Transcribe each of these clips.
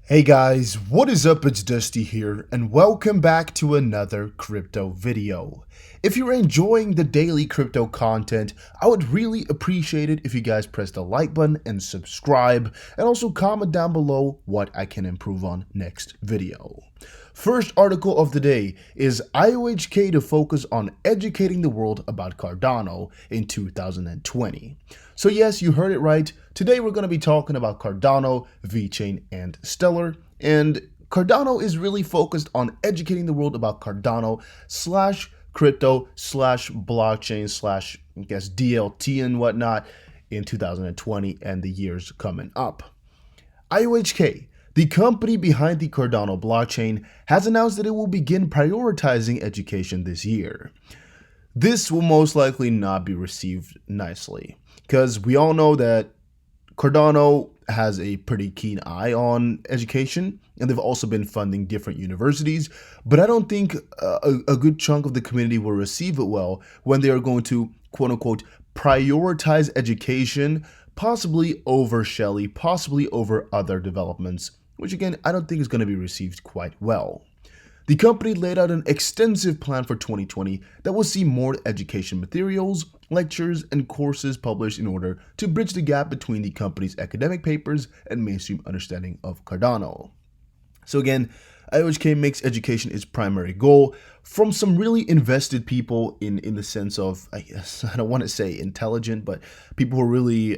Hey guys, what is up? It's Dusty here, and welcome back to another crypto video. If you're enjoying the daily crypto content, I would really appreciate it if you guys press the like button and subscribe, and also comment down below what I can improve on next video. First article of the day is IOHK to focus on educating the world about Cardano in 2020. So yes, you heard it right. Today we're going to be talking about Cardano, Vechain, and Stellar. And Cardano is really focused on educating the world about Cardano slash crypto slash blockchain slash, I guess, DLT and whatnot in 2020 and the years coming up. IOHK, the company behind the Cardano blockchain, has announced that it will begin prioritizing education this year. This will most likely not be received nicely, because we all know that Cardano has a pretty keen eye on education, and they've also been funding different universities, but I don't think a good chunk of the community will receive it well when they are going to, quote unquote, prioritize education, possibly over Shelley, possibly over other developments, which again, I don't think is going to be received quite well. The company laid out an extensive plan for 2020 that will see more education materials, lectures, and courses published in order to bridge the gap between the company's academic papers and mainstream understanding of Cardano. So again, IOHK makes education its primary goal from some really invested people in the sense of, I guess, I don't want to say intelligent, but people who are really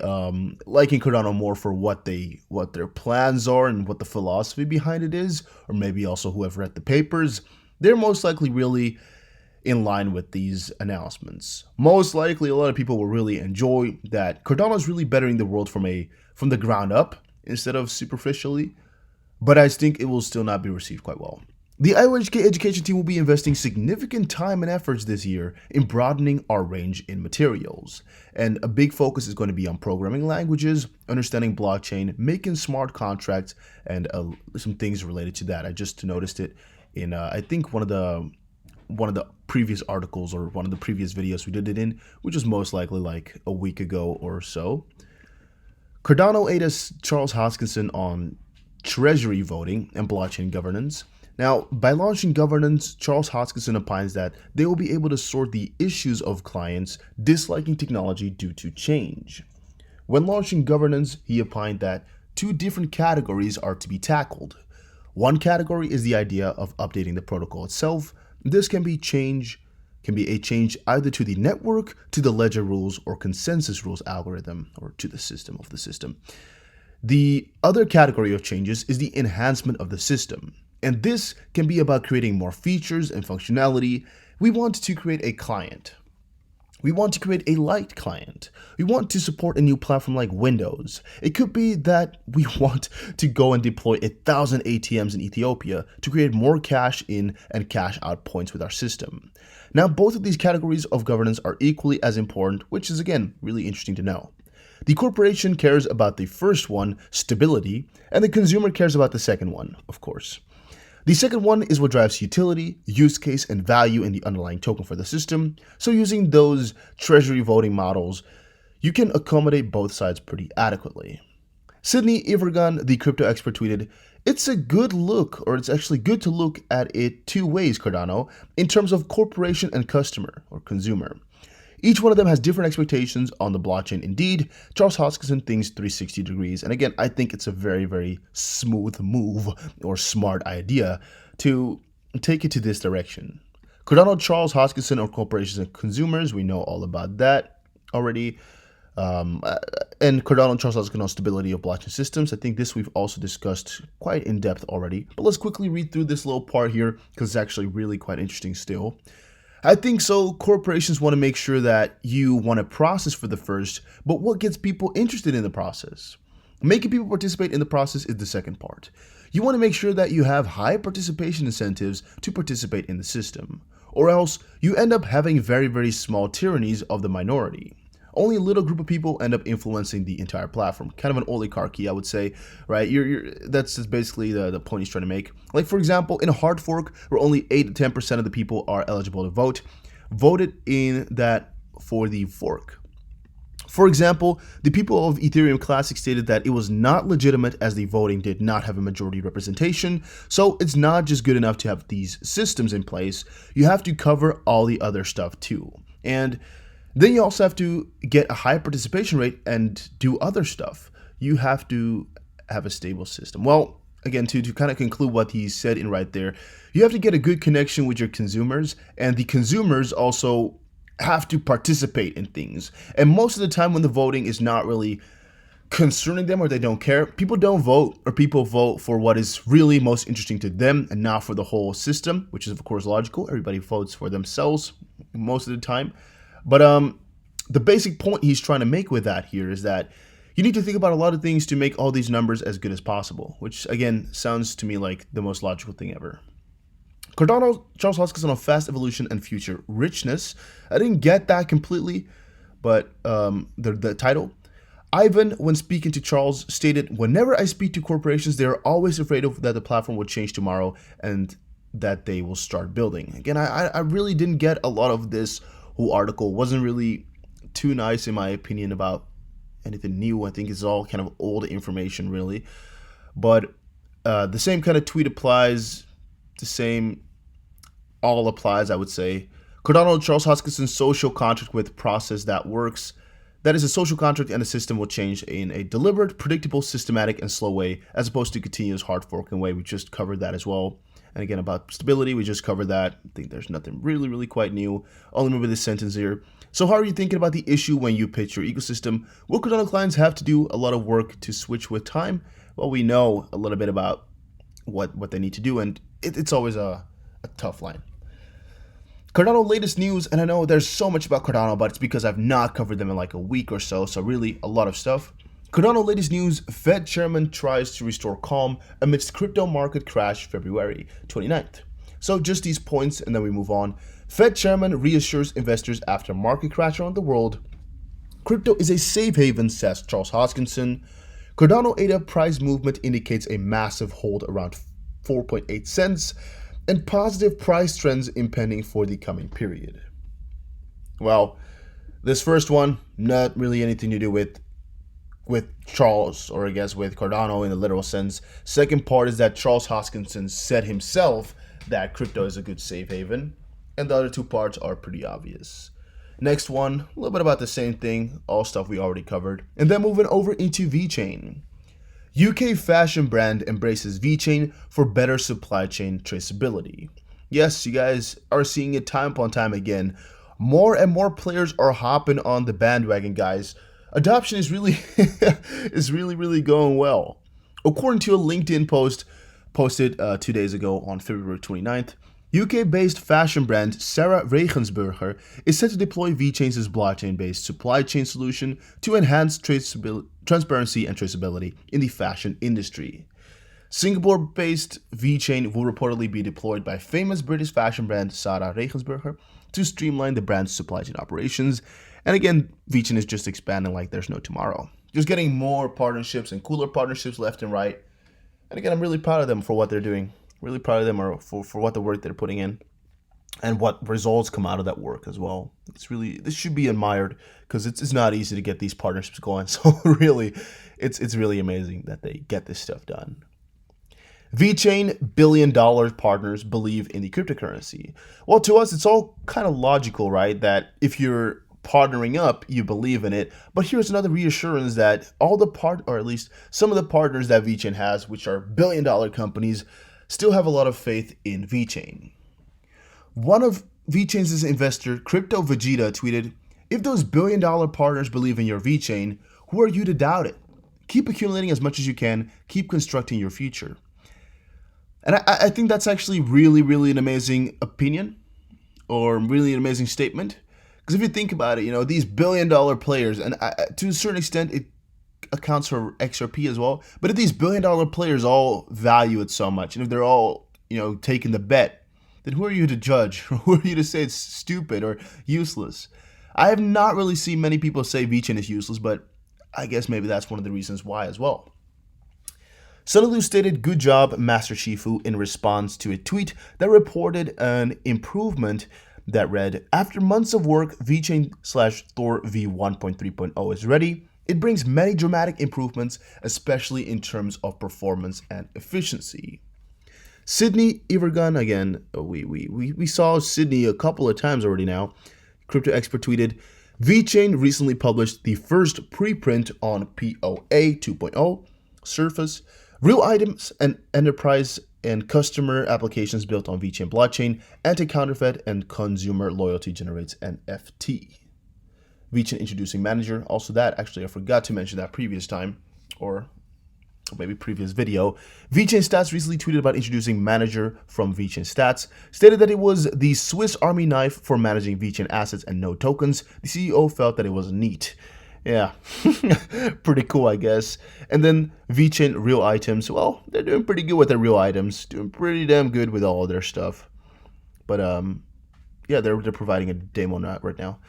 liking Cardano more for what their plans are and what the philosophy behind it is, or maybe also who have read the papers. They're most likely really in line with these announcements. Most likely, a lot of people will really enjoy that Cardano is really bettering the world from the ground up instead of superficially, but I think it will still not be received quite well. The IOHK education team will be investing significant time and efforts this year in broadening our range in materials. And a big focus is going to be on programming languages, understanding blockchain, making smart contracts, and some things related to that. I just noticed it in, I think, one of the previous articles or one of the previous videos we did it in, which was most likely like a week ago or so. Cardano aided Charles Hoskinson on treasury voting and blockchain governance. Now, by launching governance, Charles Hoskinson opines that they will be able to sort the issues of clients disliking technology due to change. When launching governance, he opined that two different categories are to be tackled. One category is the idea of updating the protocol itself. This can be a change either to the network, to the ledger rules, or consensus rules algorithm, or to the system of the system. The other category of changes is the enhancement of the system, and this can be about creating more features and functionality. We want to create a client. We want to create a light client. We want to support a new platform like Windows. It could be that we want to go and deploy 1,000 ATMs in Ethiopia to create more cash in and cash out points with our system. Now, both of these categories of governance are equally as important, which is again really interesting to know. The corporation cares about the first one, stability, and the consumer cares about the second one, of course. The second one is what drives utility, use case, and value in the underlying token for the system. So using those treasury voting models, you can accommodate both sides pretty adequately. Sydney Ivergan, the crypto expert, tweeted, "It's a good look, or it's actually good to look at it two ways, Cardano, in terms of corporation and customer or consumer. Each one of them has different expectations on the blockchain. Indeed, Charles Hoskinson thinks 360 degrees. And again, I think it's a very, very smooth move or smart idea to take it to this direction. Cardano, Charles Hoskinson, or corporations and consumers, we know all about that already. And Cardano, Charles Hoskinson on stability of blockchain systems. I think this we've also discussed quite in depth already. But let's quickly read through this little part here because it's actually really quite interesting still. I think so. Corporations want to make sure that you want a process for the first, but what gets people interested in the process? Making people participate in the process is the second part. You want to make sure that you have high participation incentives to participate in the system, or else you end up having very, very small tyrannies of the minority. Only a little group of people end up influencing the entire platform. Kind of an oligarchy, I would say, right? That's just basically the point he's trying to make. Like, for example, in a hard fork where only 8 to 10% of the people are eligible to vote, voted in that for the fork. For example, the people of Ethereum Classic stated that it was not legitimate as the voting did not have a majority representation, so it's not just good enough to have these systems in place, you have to cover all the other stuff too. And then you also have to get a high participation rate and do other stuff. You have to have a stable system. Well, again, to kind of conclude what he said in right there, you have to get a good connection with your consumers, and the consumers also have to participate in things. And most of the time when the voting is not really concerning them or they don't care, people don't vote, or people vote for what is really most interesting to them and not for the whole system, which is of course logical. Everybody votes for themselves most of the time. But the basic point he's trying to make with that here is that you need to think about a lot of things to make all these numbers as good as possible, which again sounds to me like the most logical thing ever. Cardano, Charles Hoskinson on fast evolution and future richness. I didn't get that completely, but the title. Ivan, when speaking to Charles, stated, "Whenever I speak to corporations, they are always afraid of that the platform will change tomorrow and that they will start building." Again, I really didn't get a lot of this whole article. Wasn't really too nice in my opinion about anything new. I think it's all kind of old information really. But the same kind of tweet applies. The same all applies, I would say. Cardano, Charles Hoskinson's social contract with process that works. That is, a social contract and a system will change in a deliberate, predictable, systematic, and slow way, as opposed to continuous hard forking way. We just covered that as well. And again, about stability, we just covered that. I think there's nothing really quite new. I'll remember this sentence here. So how are you thinking about the issue when you pitch your ecosystem? Will Cardano clients have to do a lot of work to switch with time? Well, we know a little bit about what they need to do, and it's always a tough line. Cardano latest news, and I know there's so much about Cardano, but it's because I've not covered them in like a week or so really a lot of stuff. Cardano latest news, Fed chairman tries to restore calm amidst crypto market crash February 29th. So just these points and then we move on. Fed chairman reassures investors after market crash around the world. Crypto is a safe haven, says Charles Hoskinson. Cardano ADA price movement indicates a massive hold around 4.8 cents and positive price trends impending for the coming period. Well, this first one, not really anything to do with Charles, or I guess with Cardano in the literal sense. Second part is that Charles Hoskinson said himself that crypto is a good safe haven, and the other two parts are pretty obvious. Next one, a little bit about the same thing, all stuff we already covered. And then moving over into Vechain. UK fashion brand embraces Vechain for better supply chain traceability. Yes, you guys are seeing it time upon time again. More and more players are hopping on the bandwagon, guys. Adoption is really really going well. According to a LinkedIn post posted 2 days ago on February 29th, UK-based fashion brand Sarah Regensburger is set to deploy Vechain's blockchain-based supply chain solution to enhance transparency and traceability in the fashion industry. Singapore-based Vechain will reportedly be deployed by famous British fashion brand Sarah Regensburger to streamline the brand's supply chain operations. And again, Vechain is just expanding like there's no tomorrow. Just getting more partnerships and cooler partnerships left and right. And again, I'm really proud of them for what they're doing. Really proud of them for what the work they're putting in and what results come out of that work as well. This should be admired because it's not easy to get these partnerships going. So really, it's really amazing that they get this stuff done. Vechain billion-dollar partners believe in the cryptocurrency. Well, to us, it's all kind of logical, right? That if you're partnering up, you believe in it. But here's another reassurance that or at least some of the partners that Vechain has, which are billion-dollar companies, still have a lot of faith in Vechain. One of Vechain's investor, Crypto Vegeta, tweeted, "If those billion-dollar partners believe in your Vechain, who are you to doubt it? Keep accumulating as much as you can. Keep constructing your future." And I think that's actually really an amazing opinion, or really an amazing statement. Because if you think about it, these billion-dollar players, and to a certain extent, it accounts for XRP as well. But if these billion-dollar players all value it so much, and if they're all, taking the bet, then who are you to judge? Or who are you to say it's stupid or useless? I have not really seen many people say Vechain is useless, but I guess maybe that's one of the reasons why as well. Sunelu stated, "Good job, Master Shifu," in response to a tweet that reported an improvement that read, "After months of work, Vechain slash Thor V 1.3.0 is ready. It brings many dramatic improvements, especially in terms of performance and efficiency." Sydney Evergun, again, we saw Sydney a couple of times already now. Crypto expert tweeted, "Vechain recently published the first preprint on POA 2.0 Surface, real items and enterprise and customer applications built on Vechain blockchain, anti-counterfeit and consumer loyalty generates NFT." Vechain introducing manager, also that, actually I forgot to mention that previous time, or maybe previous video. Vechain Stats recently tweeted about introducing manager from Vechain Stats, stated that it was the Swiss Army knife for managing Vechain assets and node tokens. The CEO felt that it was neat. Yeah, pretty cool, I guess. And then Vechain real items, well, they're doing pretty good with their real items, doing pretty damn good with all of their stuff. But yeah, they're providing a demo right now.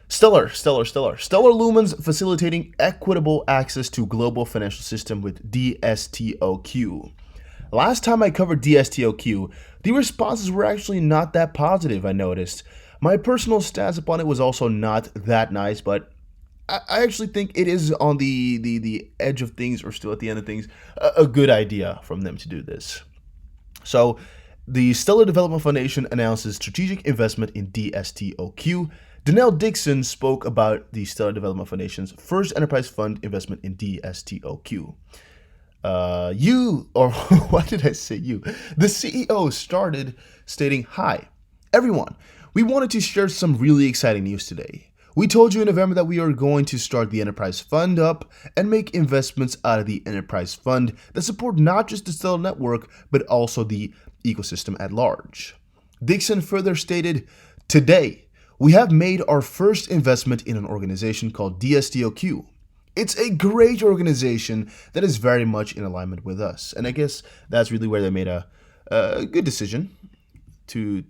Stellar Lumens facilitating equitable access to global financial system with DSTOQ. Last time I covered DSTOQ, the responses were actually not that positive, I noticed. My personal stance upon it was also not that nice, but I actually think it is on the edge of things, or still at the end of things, a good idea from them to do this. So, the Stellar Development Foundation announces strategic investment in DSTOQ. Donnell Dixon spoke about the Stellar Development Foundation's first enterprise fund investment in DSTOQ. Why did I say you? The CEO started stating, "Hi, everyone. We wanted to share some really exciting news today. We told you in November that we are going to start the enterprise fund up and make investments out of the enterprise fund that support not just the Stellar network, but also the ecosystem at large." Dixon further stated, "Today, we have made our first investment in an organization called DSTOQ. It's a great organization that is very much in alignment with us." And I guess that's really where they made a good decision to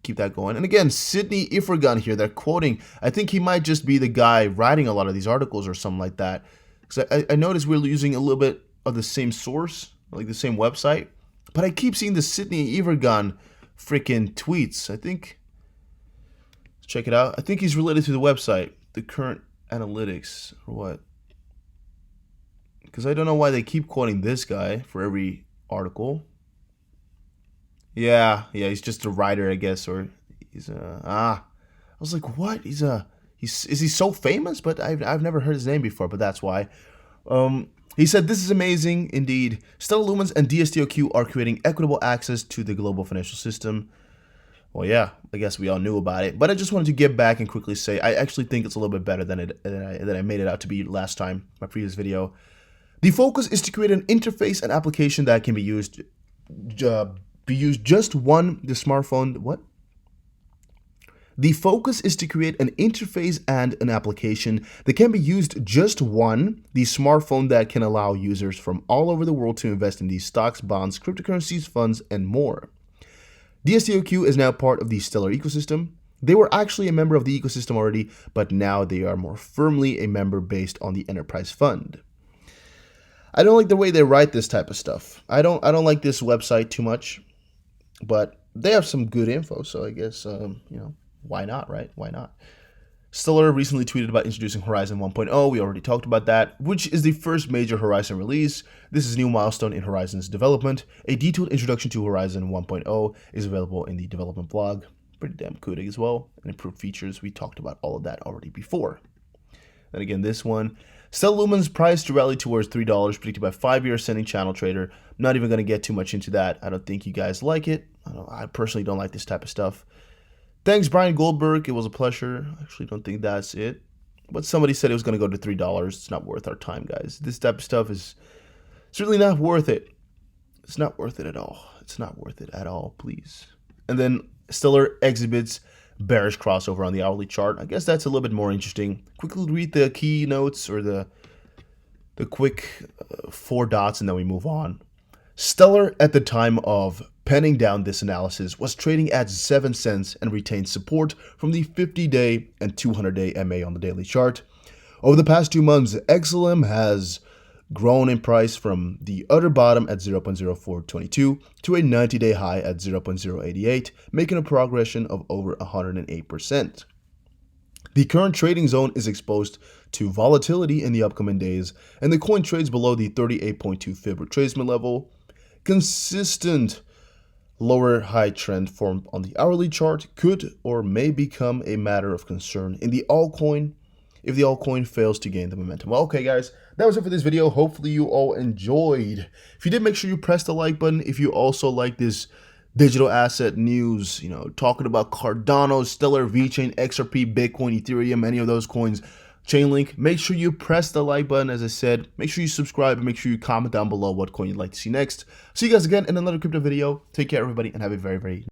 keep that going. And again, Sydney Evergun here, they're quoting, I think he might just be the guy writing a lot of these articles or something like that. Because I noticed we're using a little bit of the same source, like the same website. But I keep seeing the Sydney Evergun freaking tweets. I think... check it out. I think he's related to the website, the current analytics, or what? Because I don't know why they keep quoting this guy for every article. Yeah, he's just a writer, I guess, or he's I was like, what? Is he so famous? But I've never heard his name before, but that's why. He said, "This is amazing indeed. Stellar Lumens and DSTOQ are creating equitable access to the global financial system." Well, yeah, I guess we all knew about it, but I just wanted to get back and quickly say I actually think it's a little bit better than I made it out to be last time, my previous video. "The focus is to create an interface and application that can be used just one, the smartphone, what? The focus is to create an interface and an application that can be used just one, the smartphone that can allow users from all over the world to invest in these stocks, bonds, cryptocurrencies, funds, and more. DSTOQ is now part of the Stellar ecosystem. They were actually a member of the ecosystem already, but now they are more firmly a member based on the enterprise fund." I don't like the way they write this type of stuff. I don't like this website too much, but they have some good info, so I guess why not, right? Why not? Stellar recently tweeted about introducing Horizon 1.0. We already talked about that, which is the first major Horizon release. This is a new milestone in Horizon's development. A detailed introduction to Horizon 1.0 is available in the development blog. Pretty damn good as well. And improved features. We talked about all of that already before. Then again, this one. Stellar Lumens priced to rally towards $3, predicted by 5-year ascending channel trader. I'm not even going to get too much into that. I don't think you guys like it. I personally don't like this type of stuff. Thanks, Brian Goldberg. It was a pleasure. I actually don't think that's it. But somebody said it was going to go to $3. It's not worth our time, guys. This type of stuff is certainly not worth it. It's not worth it at all. It's not worth it at all, please. And then Stellar exhibits bearish crossover on the hourly chart. I guess that's a little bit more interesting. Quickly read the keynotes or the quick 4 dots, and then we move on. Stellar, at the time of penning down this analysis, was trading at 7 cents and retained support from the 50-day and 200-day MA on the daily chart. Over the past 2 months, XLM has grown in price from the other bottom at 0.0422 to a 90-day high at 0.088, making a progression of over 108%. The current trading zone is exposed to volatility in the upcoming days, and the coin trades below the 38.2 fib retracement level. Consistent lower high trend formed on the hourly chart could or may become a matter of concern in the altcoin if the altcoin fails to gain the momentum. Well, okay guys, that was it for this video. Hopefully you all enjoyed. If you did, make sure you press the like button. If you also like this digital asset news, talking about Cardano, Stellar, Vechain, XRP, Bitcoin, Ethereum, any of those coins, Chainlink, make sure you press the like button. As I said, make sure you subscribe and make sure you comment down below what coin you'd like to see next. See you guys again in another crypto video. Take care everybody and have a very